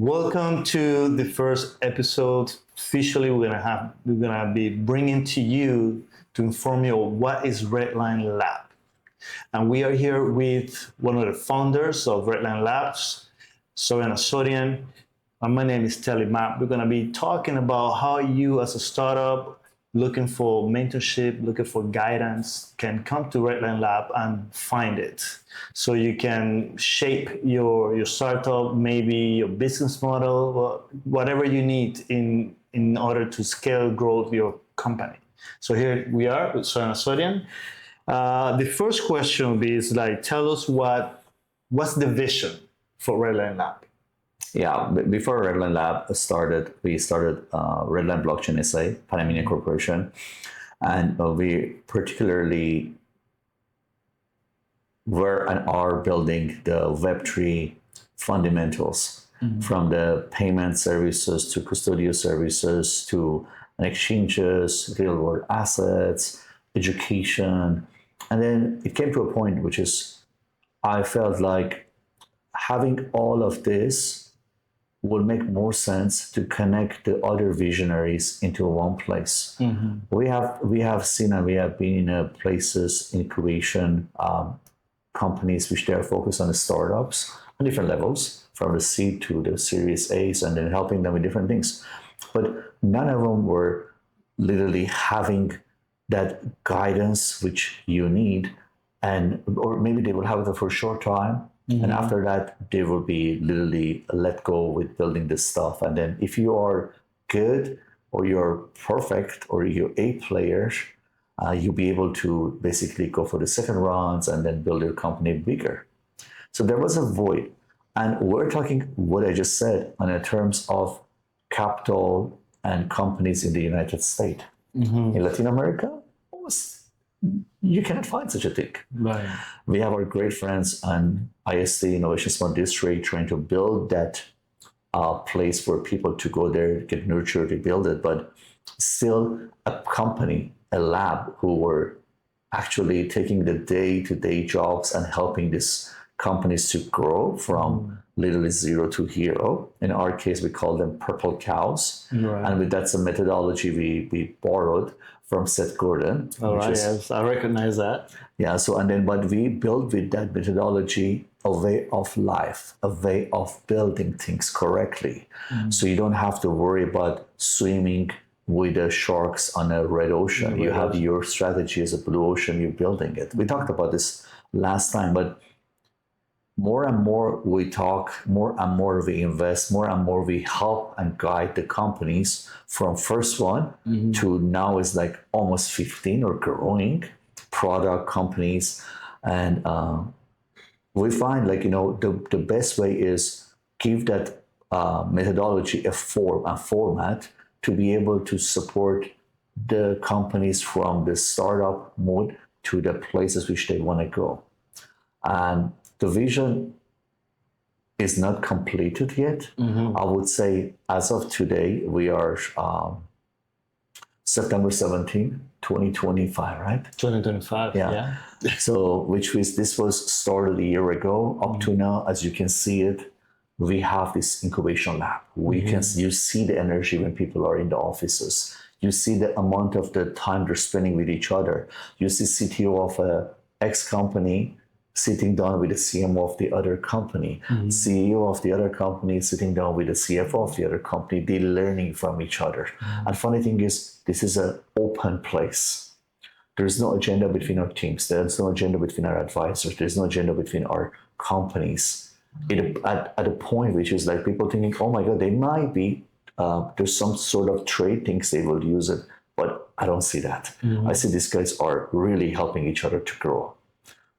Welcome to the first episode. Officially, we're gonna be bringing to you to inform you of what is Redline Lab, and we are here with one of the founders of Redline Labs, Soren Azorian. And my name is Thelly Mapp. We're gonna be talking about how you, as a startup, looking for mentorship, looking for guidance, can come to Redline Lab and find it. So you can shape your startup, maybe your business model, whatever you need in order to scale, grow your company. So here we are with Soren Azorian. The first question is tell us what's the vision for Redline Lab? Yeah, before Redline Lab started, we started Redline Blockchain SA, Panamanian Corporation, and we particularly were and are building the Web3 fundamentals, from the payment services to custodial services to exchanges, real-world assets, education. And then it came to a point which is, I felt like having all of this would make more sense to connect the other visionaries into one place. We have seen and we have been in places, incubation companies which they are focused on the startups on different levels, from the seed to the Series A's, and then helping them with different things. But none of them were literally having that guidance which you need, or maybe they will have it for a short time. And after that, they will be literally let go with building this stuff. And then if you are good or you're perfect or you're A players, you'll be able to basically go for the second rounds and then build your company bigger. So there was a void. And we're talking what I just said in terms of capital and companies in the United States. In Latin America, you cannot find such a thing. Right. We have our great friends on ISD, Innovation Smart District, trying to build that place for people to go there, get nurtured, to build it. But still a company, a lab, who were actually taking the day-to-day jobs and helping these companies to grow from literally zero to hero. In our case, we call them purple cows. Right. And that's a methodology we borrowed from Seth Godin. All right, yes, I recognize that. Yeah, but we built with that methodology a way of life, a way of building things correctly. So you don't have to worry about swimming with the sharks on a red ocean. You have your strategy as a blue ocean, you're building it. We talked about this last time, but more and more we talk, more and more we invest, more and more we help and guide the companies from first one to now is like almost 15 or growing product companies. And we find the best way is give that methodology a format to be able to support the companies from the startup mode to the places which they want to go. And the vision is not completed yet. I would say as of today, we are September 17, 2025, right? 2025, yeah. So this was started a year ago. Up to now, as you can see it, we have this incubation lab. You see the energy when people are in the offices. You see the amount of the time they're spending with each other. You see CTO of a X company sitting down with the CMO of the other company, CEO of the other company sitting down with the CFO of the other company. They're learning from each other. And funny thing is, this is an open place. There's no agenda between our teams. There's no agenda between our advisors. There's no agenda between our companies. At a point which is like people thinking, oh my God, they might be, there's some sort of trade things they will use it, but I don't see that. I see these guys are really helping each other to grow.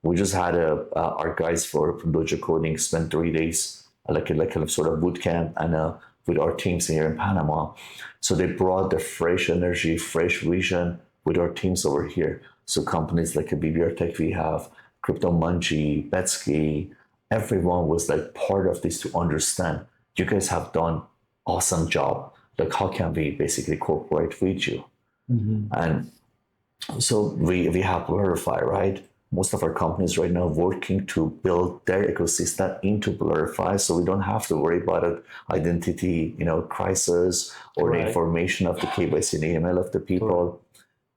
We just had our guys from Dojo Coding spent 3 days, like a sort of boot camp, and with our teams here in Panama. So they brought the fresh energy, fresh vision with our teams over here. So companies like a BBR Tech, we have Crypto Munchie, Betsky, everyone was like part of this to understand, you guys have done awesome job. Like, how can we basically cooperate with you? And so we have Verify, right? most of our companies right now working to build their ecosystem into Blurify, so we don't have to worry about an identity, crisis or the information of the KYC and AML of the people.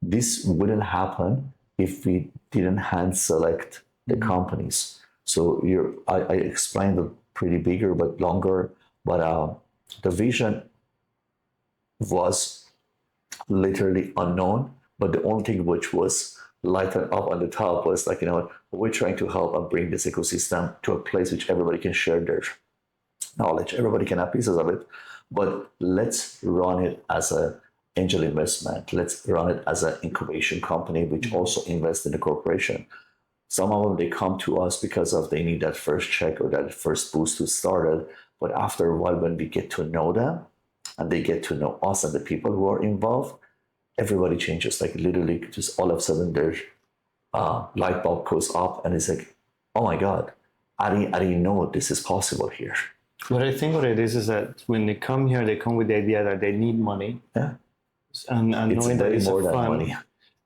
This wouldn't happen if we didn't hand select the companies. So I explained it pretty bigger but longer, but the vision was literally unknown, but the only thing which was lighted up on the top was like, we're trying to help and bring this ecosystem to a place which everybody can share their knowledge, everybody can have pieces of it, but let's run it as a angel investment. Let's run it as an incubation company, which also invests in the corporation. Some of them, they come to us because of they need that first check or that first boost to start it. But after a while, when we get to know them and they get to know us and the people who are involved, everybody changes. Like literally just all of a sudden their light bulb goes up and it's like, oh my God, I didn't know this is possible here. What I think what it is that when they come here, they come with the idea that they need money. Yeah. And knowing that it's more than fun. money.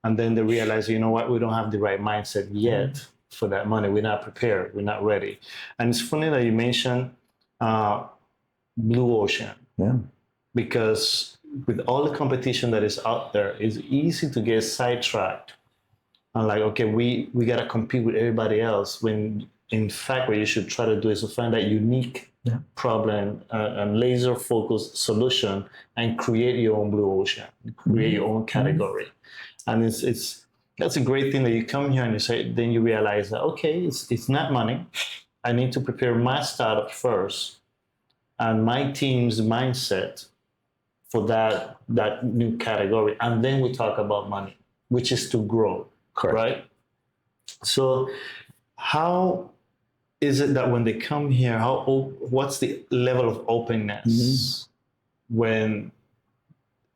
And then they realize, you know what, we don't have the right mindset yet for that money. We're not prepared. We're not ready. And it's funny that you mentioned blue ocean. Yeah. Because with all the competition that is out there, it's easy to get sidetracked. And like, okay, we got to compete with everybody else, when in fact what you should try to do is to find that unique problem and laser focused solution and create your own blue ocean, create your own category. And that's a great thing that you come here and you say, then you realize that, okay, it's not money. I need to prepare my startup first and my team's mindset for that new category. And then we talk about money, which is to grow. Correct. Right? So how is it that when they come here, what's the level of openness when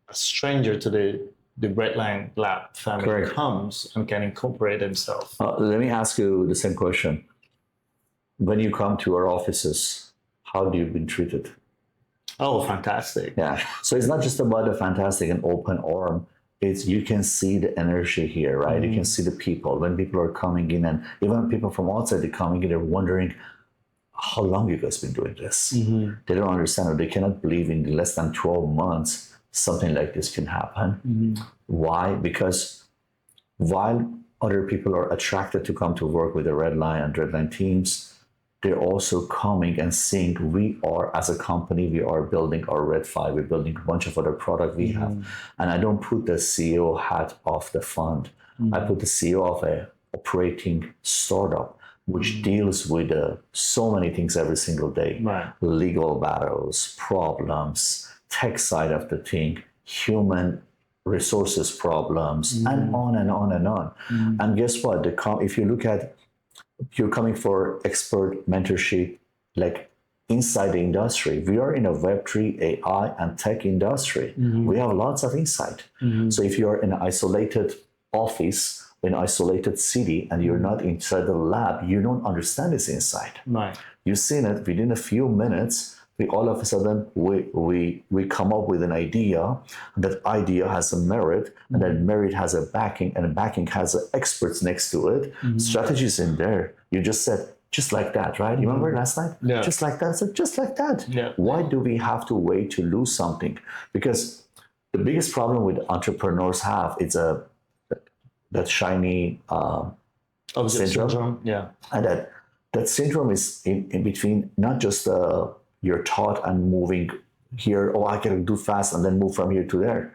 a stranger to the Redline Lab family comes and can incorporate themselves? Let me ask you the same question. When you come to our offices, how do you been treated? Oh, fantastic. Yeah. So it's not just about the fantastic and open arm. It's you can see the energy here, right? You can see the people. When people are coming in, and even people from outside, they're coming in, they're wondering, how long you guys been doing this? They don't understand, or they cannot believe in less than 12 months, something like this can happen. Why? Because while other people are attracted to come to work with the Redline and Redline teams, they're also coming and seeing we are, as a company, we are building our Red 5, we're building a bunch of other products we have. And I don't put the CEO hat of the fund. I put the CEO of a operating startup, which deals with so many things every single day. Legal battles, problems, tech side of the thing, human resources problems, and on and on and on. And guess what? If you look at, you're coming for expert mentorship, like inside the industry. We are in a Web3, AI, and tech industry. We have lots of insight. So if you're in an isolated office, in an isolated city, and you're not inside the lab, you don't understand this insight. You've seen it within a few minutes. We all of a sudden, we come up with an idea. That idea has a merit, and that merit has a backing, and the backing has experts next to it. Strategies in there. You just said, just like that, right? You remember last night? Yeah. Just like that. So just like that. Yeah. Why do we have to wait to lose something? Because the biggest problem with entrepreneurs have is that shiny syndrome. Yeah. And that syndrome is in between, not just you're taught and moving here, oh, I can do fast and then move from here to there.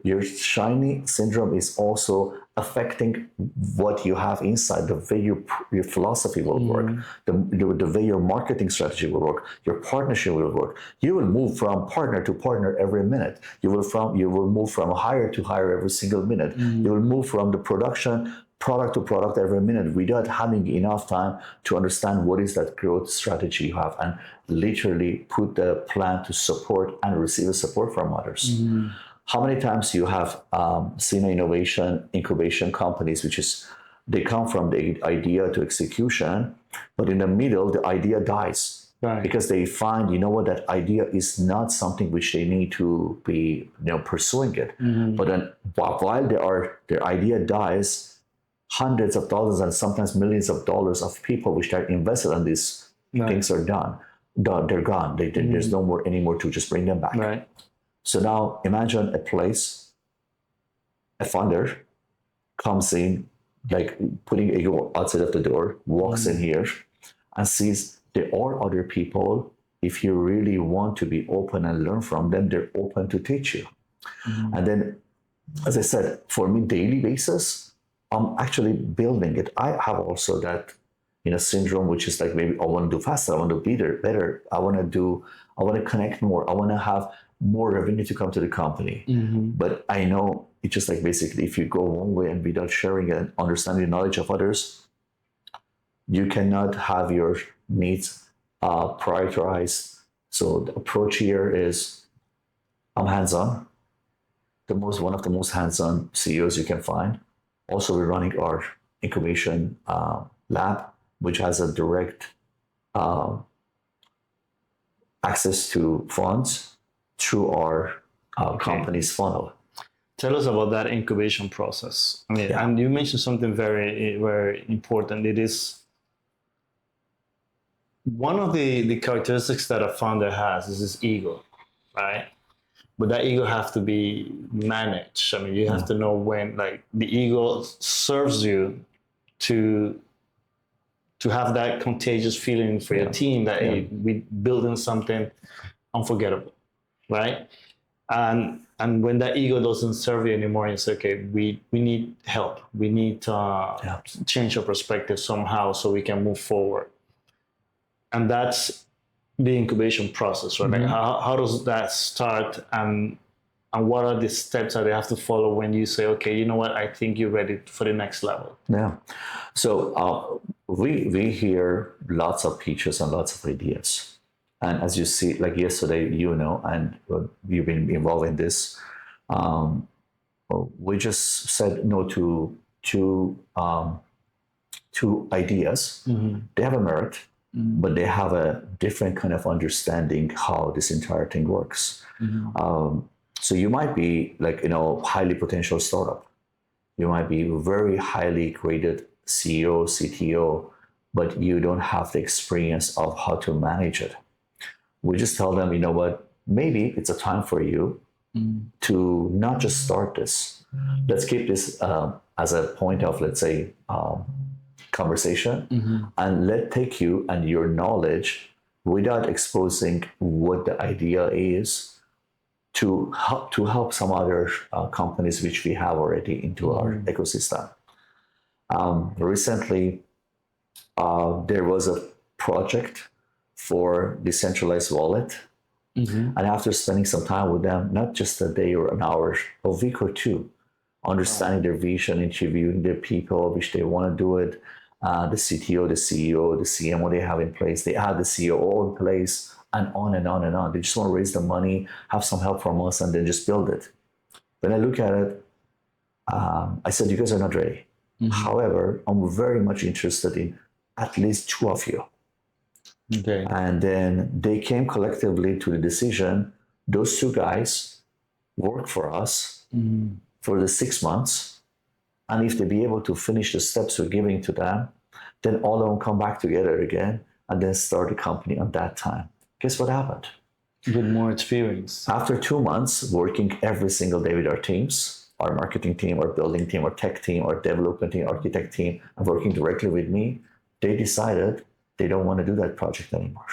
Your shiny syndrome is also affecting what you have inside, the way your philosophy will work, the way your marketing strategy will work, your partnership will work. You will move from partner to partner every minute. You will move from hire to hire every single minute. You will move from the product to product every minute without having enough time to understand what is that growth strategy you have and literally put the plan to support and receive support from others. How many times you have seen innovation incubation companies, which is they come from the idea to execution, but in the middle, the idea dies. Because they find, that idea is not something which they need to be, pursuing it. But then while their idea dies, hundreds of thousands and sometimes millions of dollars of people which are invested on these things are done. They're gone. There's no more anymore to just bring them back. Right. So now imagine a place, a funder comes in, like putting ego outside of the door, walks in here and sees there are other people. If you really want to be open and learn from them, they're open to teach you. And then, as I said, for me, daily basis, I'm actually building it. I have also that, syndrome, which is like, maybe I want to do faster, I want to be there better, I want to connect more, I want to have more revenue to come to the company. But I know it's just like, basically, if you go one way and without sharing and understanding the knowledge of others, you cannot have your needs prioritized. So the approach here is, I'm hands-on. One of the most hands-on CEOs you can find. Also, we're running our incubation lab, which has a direct access to funds through our company's funnel. Tell us about that incubation process. I mean, and you mentioned something very, very important. It is one of the characteristics that a founder has is his ego, right? But that ego has to be managed. I mean, you have to know when, like, the ego serves you to have that contagious feeling for your team that hey, we're building something unforgettable, right? And when that ego doesn't serve you anymore, you say, okay, we need help. We need to change our perspective somehow so we can move forward. And that's the incubation process, right? Like how does that start, and what are the steps that they have to follow when you say, okay, you know what, I think you're ready for the next level? Yeah. So we hear lots of pitches and lots of ideas. And as you see, like yesterday, and you've been involved in this, we just said no to two ideas. They have a merit, but they have a different kind of understanding how this entire thing works. So you might be like, highly potential startup. You might be very highly graded CEO, CTO, but you don't have the experience of how to manage it. We just tell them, you know what, maybe it's a time for you to not just start this. Let's keep this as a point of, let's say, conversation, and let take you and your knowledge without exposing what the idea is to help some other companies which we have already into our ecosystem. Recently, there was a project for decentralized wallet. And after spending some time with them, not just a day or an hour, a week or two, understanding their vision, interviewing their people which they want to do it, the CTO, the CEO, the CMO they have in place, they have the COO in place, and on and on and on. They just want to raise the money, have some help from us, and then just build it. When I look at it, I said, you guys are not ready. However, I'm very much interested in at least two of you. Okay. And then they came collectively to the decision, those two guys work for us for the 6 months. And if they be able to finish the steps we're giving to them, then all of them come back together again and then start the company on that time. Guess what happened? With more experience. After 2 months working every single day with our teams, our marketing team, our building team, our tech team, our development team, architect team, and working directly with me, they decided they don't want to do that project anymore.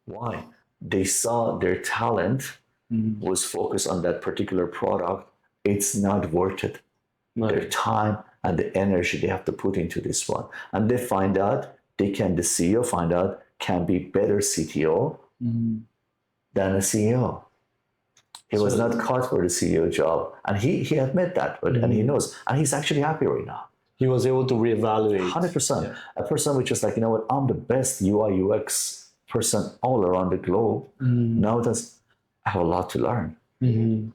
Why? They saw their talent was focused on that particular product. It's not worth it. Right. Their time and the energy they have to put into this one. And they find out, the CEO find out, can be better CTO than a CEO. He was not cut for the CEO job. And he admit that, and he knows. And he's actually happy right now. He was able to reevaluate. 100%. Yeah. A person which is like, you know what, I'm the best UI UX person all around the globe. Now I have a lot to learn. You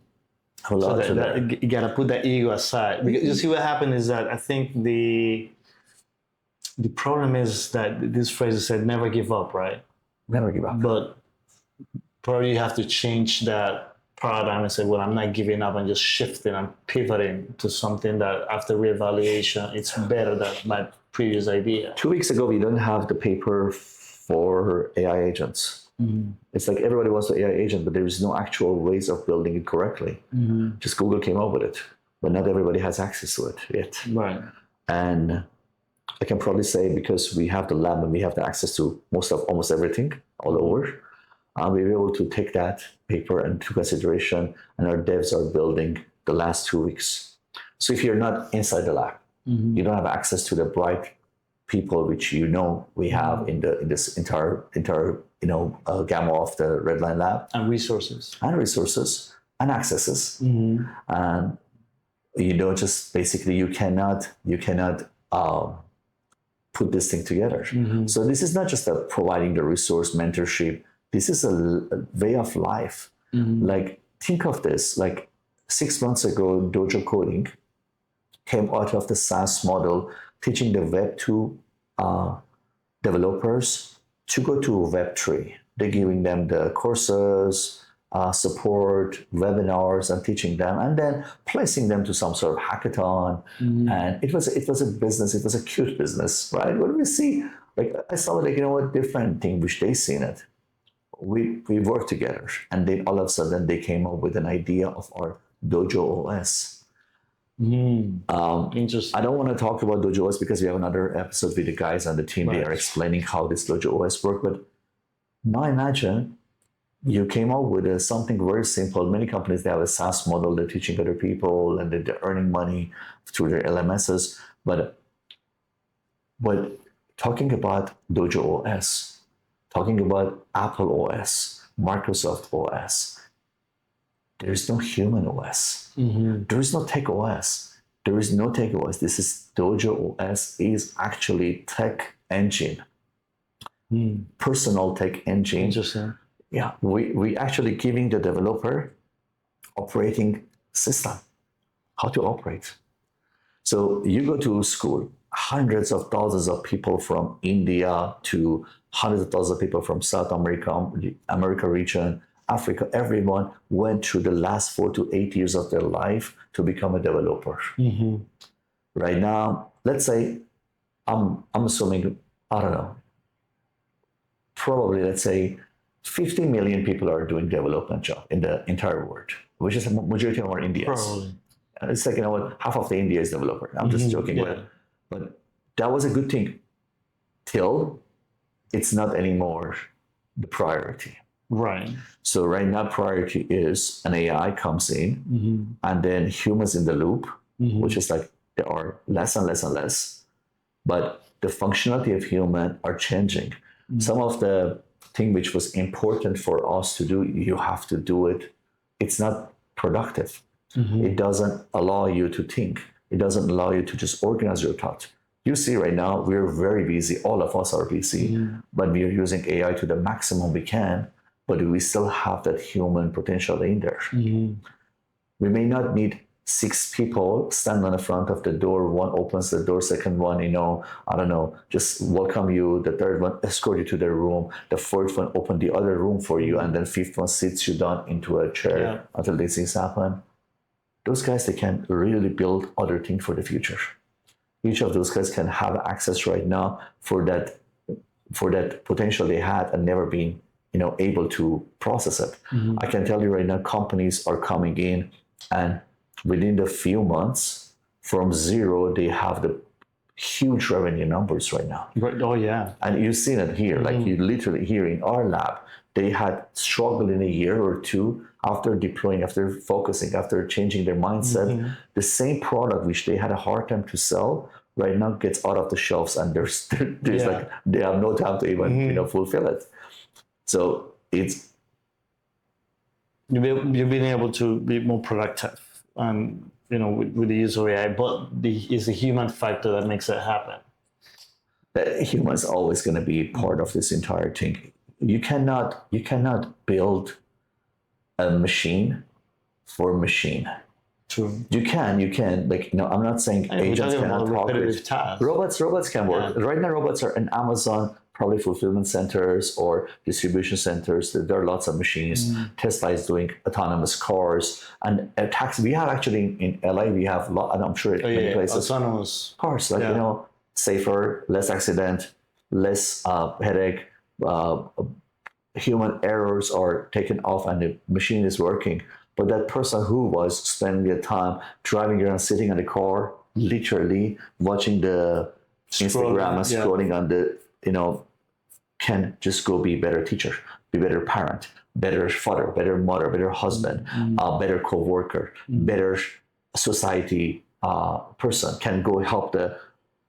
got to put that ego aside. Because you see what happened is that I think the problem is that this phrase said, never give up, right? Never give up. But probably you have to change that paradigm and say, well, I'm not giving up and just shifting and pivoting to something that after reevaluation, it's better than my previous idea. 2 weeks ago, we didn't have the paper for AI agents. It's like everybody wants an AI agent, but there is no actual ways of building it correctly. Just Google came up with it, but not everybody has access to it yet. Right. And I can probably say, because we have the lab and we have the access to almost everything all over, we were able to take that paper into consideration, and our devs are building the last 2 weeks. So if you're not inside the lab, you don't have access to the bright people which we have in this entire gamma of the Redline Lab, and resources and accesses, and just basically you cannot put this thing together. So this is not just providing the resource mentorship. This is a way of life. Like, think of this, like 6 months ago, Dojo Coding came out of the SaaS model, teaching the Web 2 developers to go to Web 3. They're giving them the courses, support, webinars, and teaching them, and then placing them to some sort of hackathon. And it was a business. It was a cute business, right? What do we see? Like, I saw different thing which they seen it. We worked together, and then all of a sudden they came up with an idea of our Dojo OS. Interesting. I don't want to talk about Dojo OS because we have another episode with the guys on the team. Right. They are explaining how this Dojo OS works. But now imagine you came up with something very simple. Many companies, they have a SaaS model. They're teaching other people and they're earning money through their LMSs. But talking about Dojo OS, talking about Apple OS, Microsoft OS, there is no human OS. There is no tech OS. There is no tech OS. This is Dojo OS is actually tech engine, personal tech engine. Interesting. Yeah, we actually giving the developer operating system, how to operate. So you go to school, hundreds of thousands of people from India to hundreds of thousands of people from South America region, Africa, everyone went through the last 4 to 8 years of their life to become a developer. Right now, let's say, I'm assuming, I don't know, probably let's say 50 million people are doing development job in the entire world, which is a majority of our Indians. Probably. It's like, half of the India is developer. I'm just joking, but that was a good thing till it's not anymore the priority. Right. So right now, priority is an AI comes in, and then humans in the loop, which is like there are less and less and less, but the functionality of human are changing. Some of the thing which was important for us to do, you have to do it. It's not productive. It doesn't allow you to think. It doesn't allow you to just organize your thoughts. You see right now, we're very busy. All of us are busy, but we are using AI to the maximum we can, but we still have that human potential in there. We may not need 6 people stand on the front of the door. One opens the door, second one, I don't know, just welcome you. The third one escort you to their room. The fourth one open the other room for you. And then fifth one sits you down into a chair until these things happen. Those guys, they can really build other things for the future. Each of those guys can have access right now for that potential they had and never been, able to process it. I can tell you right now, companies are coming in, and within the few months, from zero, they have the huge revenue numbers right now. Right. Oh yeah. And you've seen it here, like you literally here in our lab, they had struggled in a year or two after deploying, after focusing, after changing their mindset. The same product which they had a hard time to sell right now gets out of the shelves, and there's like they have no time to even fulfill it. So it's you've been able to be more productive, and with the use of AI, but it's the human factor that makes it happen. The human's always going to be part of this entire thing. You cannot build a machine for machine. True. You can, like, I'm not saying agents cannot talk. Repetitive tasks. Robots can work. Right now, robots are in Amazon probably fulfillment centers or distribution centers. There are lots of machines. Tesla is doing autonomous cars and taxi. We have actually in LA, we have and I'm sure many places autonomous cars, like safer, less accident, less headache. Human errors are taken off and the machine is working. But that person who was spending their time driving around, sitting in the car, literally watching the Instagram and scrolling on the, can just go be a better teacher, be a better parent, better father, better mother, better husband, better co-worker, better society person, can go help the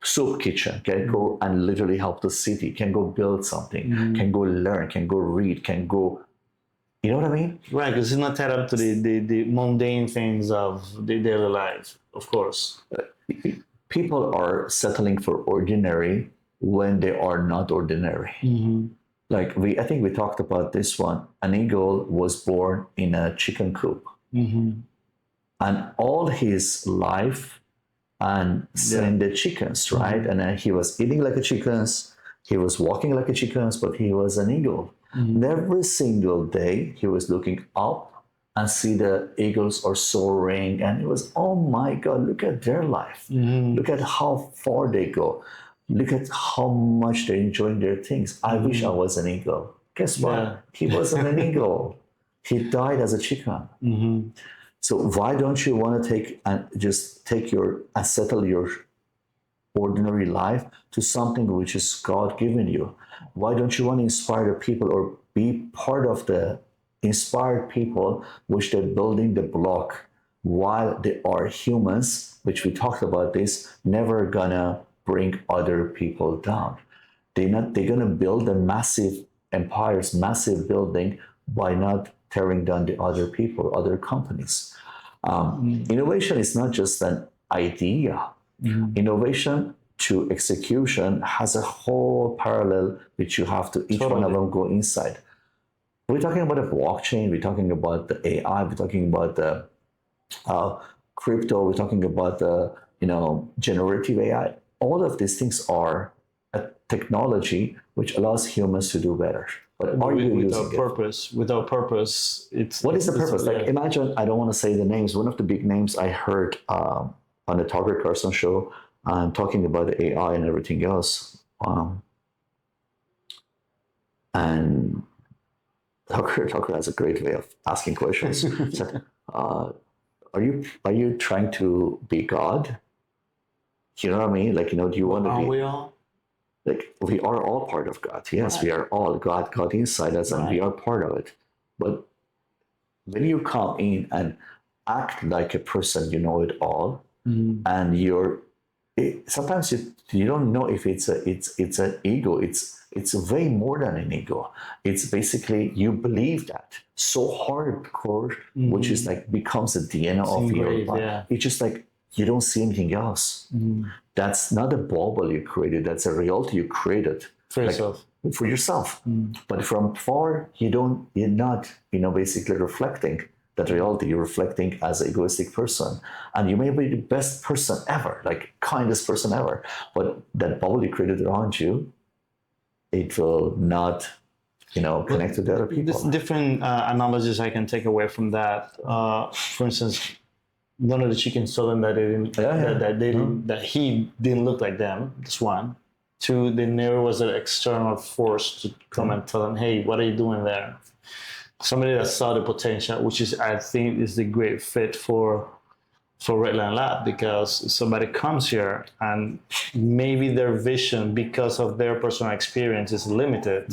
soup kitchen, can go and literally help the city, can go build something, can go learn, can go read, can go, you know what I mean? Right, because it's not tied up to the mundane things of the daily life, of course. People are settling for ordinary when they are not ordinary. Like I think we talked about this one. An eagle was born in a chicken coop. And all his life and selling the chickens, right? And then he was eating like a chickens, he was walking like a chickens, but he was an eagle. And every single day he was looking up and see the eagles are soaring, and it was, oh my God, look at their life. Look at how far they go. Look at how much they're enjoying their things. I wish I was an eagle. Guess what? He wasn't an eagle. He died as a chicken. So why don't you want to take and settle your ordinary life to something which is God given you? Why don't you want to inspire the people or be part of the inspired people which they're building the block while they are humans, which we talked about this, never gonna bring other people down. They're gonna build a massive empires, massive building by not tearing down the other people, other companies. Innovation is not just an idea. Innovation to execution has a whole parallel which you have to each one of them go inside. We're talking about a blockchain, we're talking about the AI, we're talking about the crypto, we're talking about the generative AI. All of these things are a technology which allows humans to do better. But are you without purpose? Without purpose, what is the purpose? Like imagine, I don't want to say the names. One of the big names I heard on the Tucker Carlson show, talking about the AI and everything else, and Tucker has a great way of asking questions. So, are you trying to be God? You know what I mean? Like, do you want to be? Are we all? Like, we are all part of God. Yes, right. We are all God inside us, and we are part of it. But when you come in and act like a person, you know it all, and sometimes you don't know if it's an ego. It's way more than an ego. It's basically you believe that so hardcore, which is like becomes the DNA of your body. Yeah. It's just like you don't see anything else. That's not a bubble you created. That's a reality you created for yourself. For yourself. But from far, you're not basically reflecting that reality. You're reflecting as an egoistic person, and you may be the best person ever, like kindest person ever. But that bubble you created around you, it will not, connect to the other people. There's different analogies I can take away from that. For instance, one of the chickens told them that that he didn't look like them. That's one. Two, then there was an external force to come and tell them, "Hey, what are you doing there?" Somebody that saw the potential, which is I think is the great fit for Redline Lab, because somebody comes here and maybe their vision, because of their personal experience, is limited.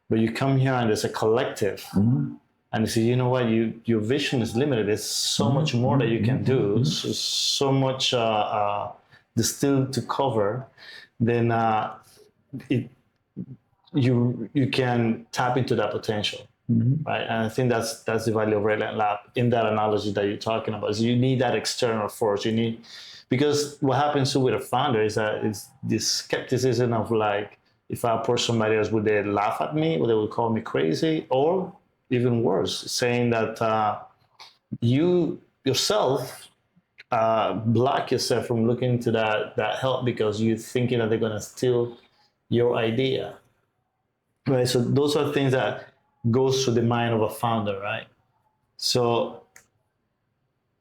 But you come here and there's a collective. And you say, you know what, your vision is limited. There's so much more that you can do, so much still to cover. Then you can tap into that potential, right? And I think that's the value of Redline Lab in that analogy that you're talking about. So you need that external force. Because what happens with a founder is that it's this skepticism of like, if I approach somebody else, would they laugh at me? Would they would call me crazy? Or even worse, saying that you yourself block yourself from looking into that help because you're thinking that they're going to steal your idea. Right. So those are things that goes through the mind of a founder, right? So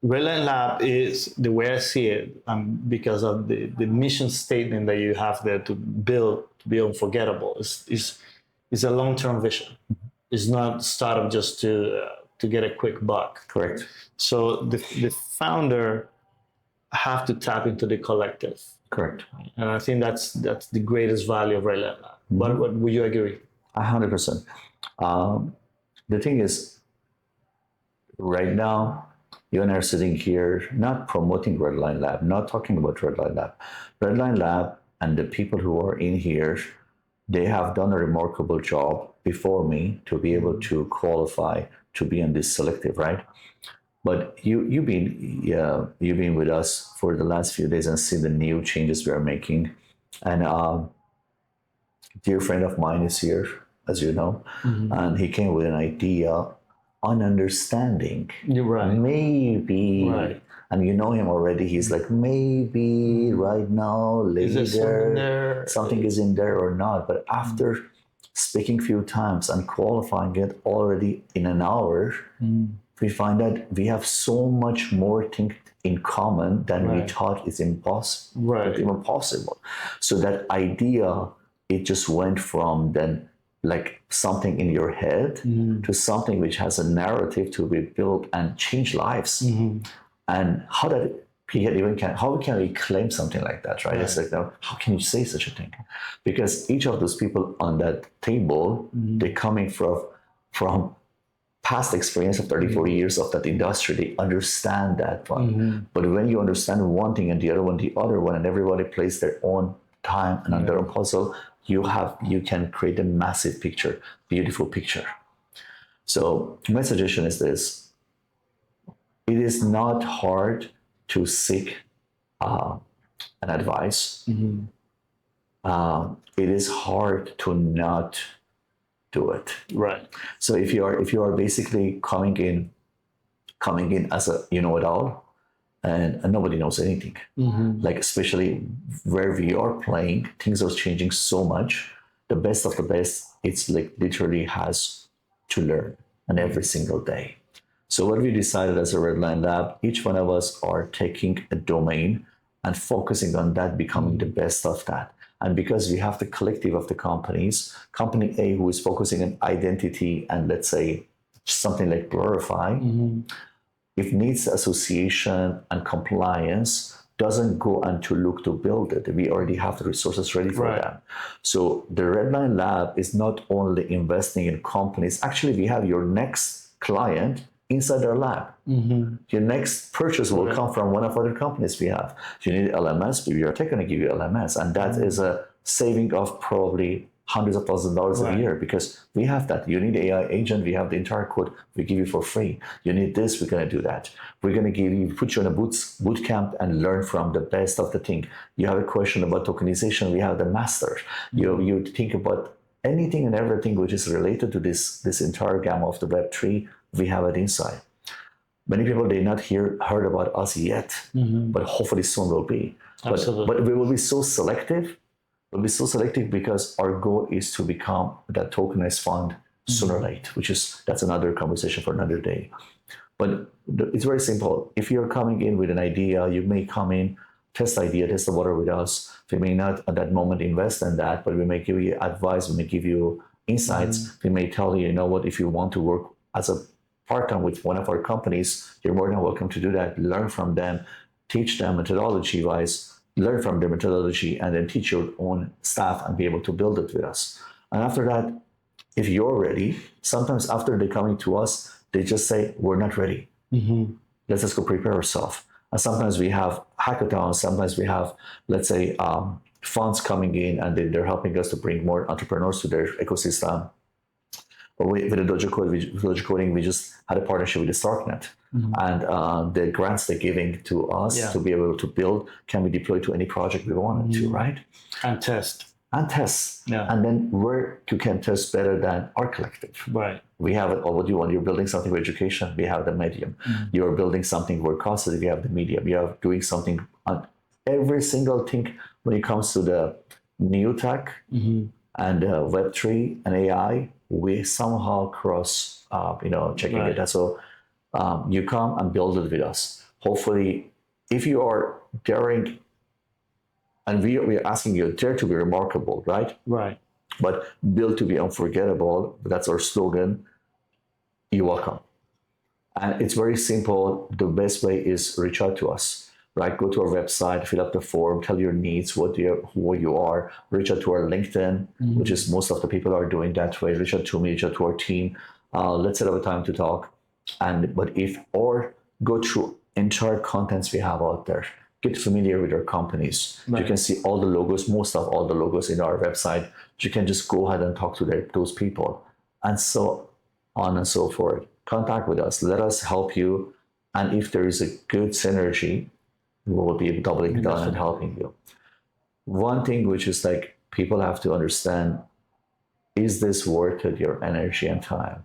Redline Lab is the way I see it, because of the mission statement that you have there to be unforgettable. Is a long-term vision. It's not startup just to get a quick buck. Correct. So the founder have to tap into the collective. Correct. And I think that's the greatest value of Redline Lab. But would you agree? 100%. The thing is, right now, you and I are sitting here not promoting Redline Lab, not talking about Redline Lab. Redline Lab and the people who are in here, they have done a remarkable job before me to be able to qualify to be in this selective, right? But you've been with us for the last few days and see the new changes we are making. And dear friend of mine is here, as you know, and he came with an idea on understanding. You're right. Maybe, Right. and you know him already. He's like, maybe right now, later, something is in there or not. But after speaking a few times and qualifying it already in an hour, we find that we have so much more things in common than we thought is impossible. Right. Even possible. So that idea, it just went from then like something in your head to something which has a narrative to be built and change lives. And how can we claim something like that, right? It's like, now, how can you say such a thing? Because each of those people on that table, they're coming from past experience of 30, 40 years of that industry. They understand that one. But when you understand one thing and the other one, and everybody plays their own time and on their own puzzle, you can create a massive picture, beautiful picture. So my suggestion is this: it is not hard to seek an advice. It is hard to not do it. Right. So if you are basically coming in as a you-know-it-all, and nobody knows anything. Like, especially where we are playing, things are changing so much. The best of the best, it's like literally has to learn, and every single day. So what we decided as a Redline Lab, each one of us are taking a domain and focusing on that, becoming the best of that. And because we have the collective of the companies, company A, who is focusing on identity and, let's say, something like Glorify, if needs association and compliance doesn't go and to look to build it, we already have the resources ready for that. So the Redline Lab is not only investing in companies. Actually, we have your next client inside our lab. Your next purchase will come from one of other companies we have. You need LMS, we are going to give you LMS, and that is a saving of probably hundreds of thousands of dollars a year, because we have that. You need AI agent, we have the entire code, we give you for free. You need this, we're going to do that. We're going to put you in a boot camp and learn from the best of the thing. You have a question about tokenization, we have the master. You think about anything and everything which is related to this entire gamma of the Web3, we have it inside. Many people, they not heard about us yet, but hopefully soon will be. But we will be so selective. We'll be so selective because our goal is to become that tokenized fund sooner or later, that's another conversation for another day. But it's very simple. If you're coming in with an idea, you may come in, test the water with us. We may not at that moment invest in that, but we may give you advice, we may give you insights. We may tell you, you know what, if you want to work as a part-time with one of our companies, you're more than welcome to do that. Learn from them, teach them methodology-wise, learn from their methodology, and then teach your own staff and be able to build it with us. And after that, if you're ready, sometimes after they're coming to us, they just say, we're not ready. Let's just go prepare ourselves. And sometimes we have hackathons, sometimes we have, let's say, funds coming in, and they're helping us to bring more entrepreneurs to their ecosystem. Or with the Dojo Coding, we just had a partnership with the Starknet. And the grants they're giving to us to be able to build can be deployed to any project we wanted to, right? And test. Yeah. And then where you can test better than our collective. Right. We have it all what you want. You're building something for education, we have the medium. You're building something for custody, we have the medium. You're doing something on every single thing when it comes to the new tech. And Web3 and AI, we somehow cross, checking Right. it. And so you come and build it with us. Hopefully, if you are daring, and we are asking you, dare to be remarkable, right? Right. But build to be unforgettable. That's our slogan. You're welcome. And it's very simple. The best way is reach out to us, right? Go to our website, fill out the form, tell your needs, who you are, reach out to our LinkedIn, which is most of the people are doing that way. Reach out to me, reach out to our team. Let's set up a time to talk. Or go through entire contents we have out there. Get familiar with our companies. Right. You can see all the logos, most of all the logos in our website. You can just go ahead and talk to those people, and so on and so forth. Contact with us. Let us help you. And if there is a good synergy, we will be doubling down and helping you. One thing which is like people have to understand, is this worth it, your energy and time?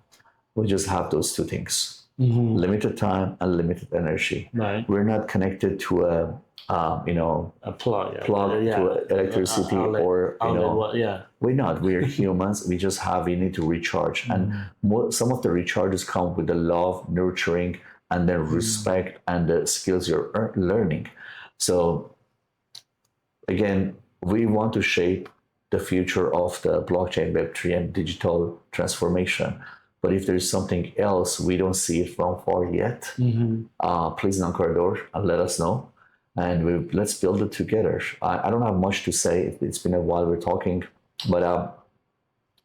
We just have those two things. Limited time and limited energy. Right. We're not connected to a plug to electricity or we're not. We're humans. We need to recharge, and some of the recharges come with the love, nurturing, and the respect and the skills you're learning. So again, we want to shape the future of the blockchain, Web3, and digital transformation. But if there's something else we don't see it from far yet, please knock our door and let us know. And let's build it together. I don't have much to say. It's been a while we're talking. But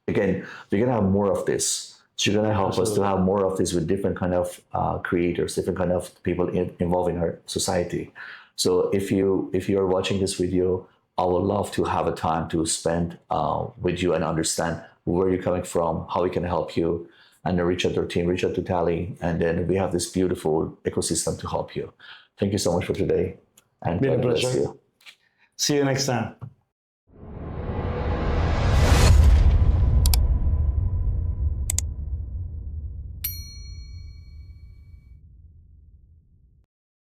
again, we're going to have more of this. So you're going to help us to have more of this with different kind of creators, different kind of people involved in our society. So if you're watching this video, I would love to have a time to spend with you and understand where you're coming from, how we can help you, and then reach out to our team, reach out to Thelly, and then we have this beautiful ecosystem to help you. Thank you so much for today, and been a God bless pleasure. you. See you next time.